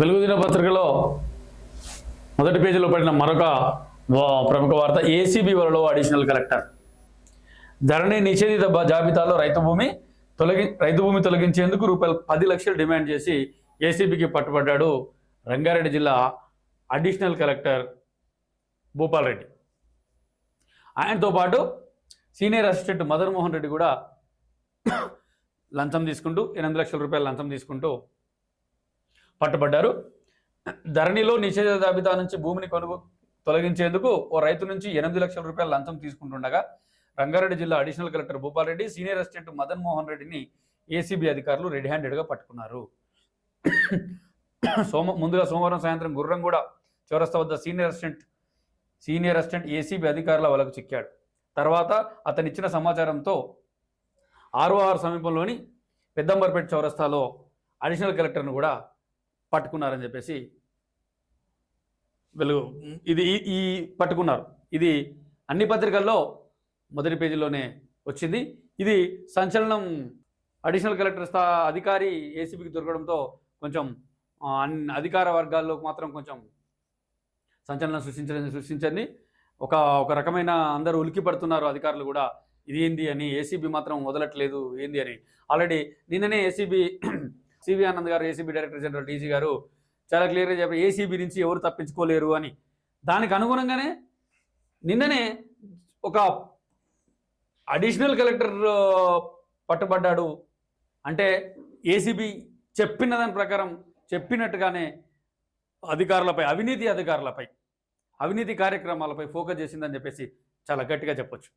వెలుగు దినపత్రికలో మొదటి పేజీలో పడిన మరొక ప్రముఖ వార్త, ఏసీబీ వలలో అడిషనల్ కలెక్టర్ ధరణి నిషేధిత జాబితాలో రైతు భూమి తొలగించేందుకు రూపాయలు 10 లక్షలు డిమాండ్ చేసి ఏసీబీకి పట్టుబడ్డాడు రంగారెడ్డి జిల్లా అడిషనల్ కలెక్టర్ భూపాల్ రెడ్డి. ఆయనతో పాటు సీనియర్ అసిస్టెంట్ మదన్ మోహన్ రెడ్డి కూడా లంచం తీసుకుంటూ 8 లక్షల రూపాయలు లంచం తీసుకుంటూ పట్టుబడ్డారు. ధరణిలో నిషేధ జాబితా నుంచి భూమిని తొలగించేందుకు ఓ రైతు నుంచి 8 లక్షల రూపాయల లంచం తీసుకుంటుండగా రంగారెడ్డి జిల్లా additional collector Bhupal Reddy, senior assistant Madan Mohan రెడ్డిని ఏసీబీ అధికారులు రెడ్ హ్యాండెడ్గా పట్టుకున్నారు. ముందుగా సోమవారం సాయంత్రం గుర్రంగూడ చౌరస్తా వద్ద సీనియర్ అసిస్టెంట్ ఏసీబీ అధికారుల వలకు చిక్కాడు. తర్వాత అతనిచ్చిన సమాచారంతో ఆర్ఓఆర్ సమీపంలోని పెద్దంబర్పేట చౌరస్తాలో అడిషనల్ కలెక్టర్ను కూడా పట్టుకున్నారని చెప్పేసి పట్టుకున్నారు. ఇది అన్ని పత్రికల్లో మొదటి పేజీలోనే వచ్చింది. ఇది సంచలనం. అడిషనల్ కలెక్టర్ అధికారి ఏసీబీకి దొరకడంతో కొంచెం అధికార వర్గాల్లో మాత్రం కొంచెం సంచలనం సృష్టించింది. ఒక రకమైన అందరూ ఉలికి పడుతున్నారు అధికారులు కూడా, ఇది ఏంది అని. ఏసీబీ మాత్రం వదలట్లేదు ఏంది అని. ఆల్రెడీ నిన్ననే సివి ఆనంద్ గారు, ఏసీబీ డైరెక్టర్ జనరల్ డీజీ గారు చాలా క్లియర్గా చెప్పారు, ఏసీబీ నుంచి ఎవరు తప్పించుకోలేరు అని. దానికి అనుగుణంగానే నిన్ననే ఒక అడిషనల్ కలెక్టర్ పట్టుబడ్డాడు. అంటే ఏసీబీ చెప్పిన దాని ప్రకారం చెప్పినట్టుగానే అవినీతి కార్యక్రమాలపై ఫోకస్ చేసిందని చెప్పేసి చాలా గట్టిగా చెప్పొచ్చు.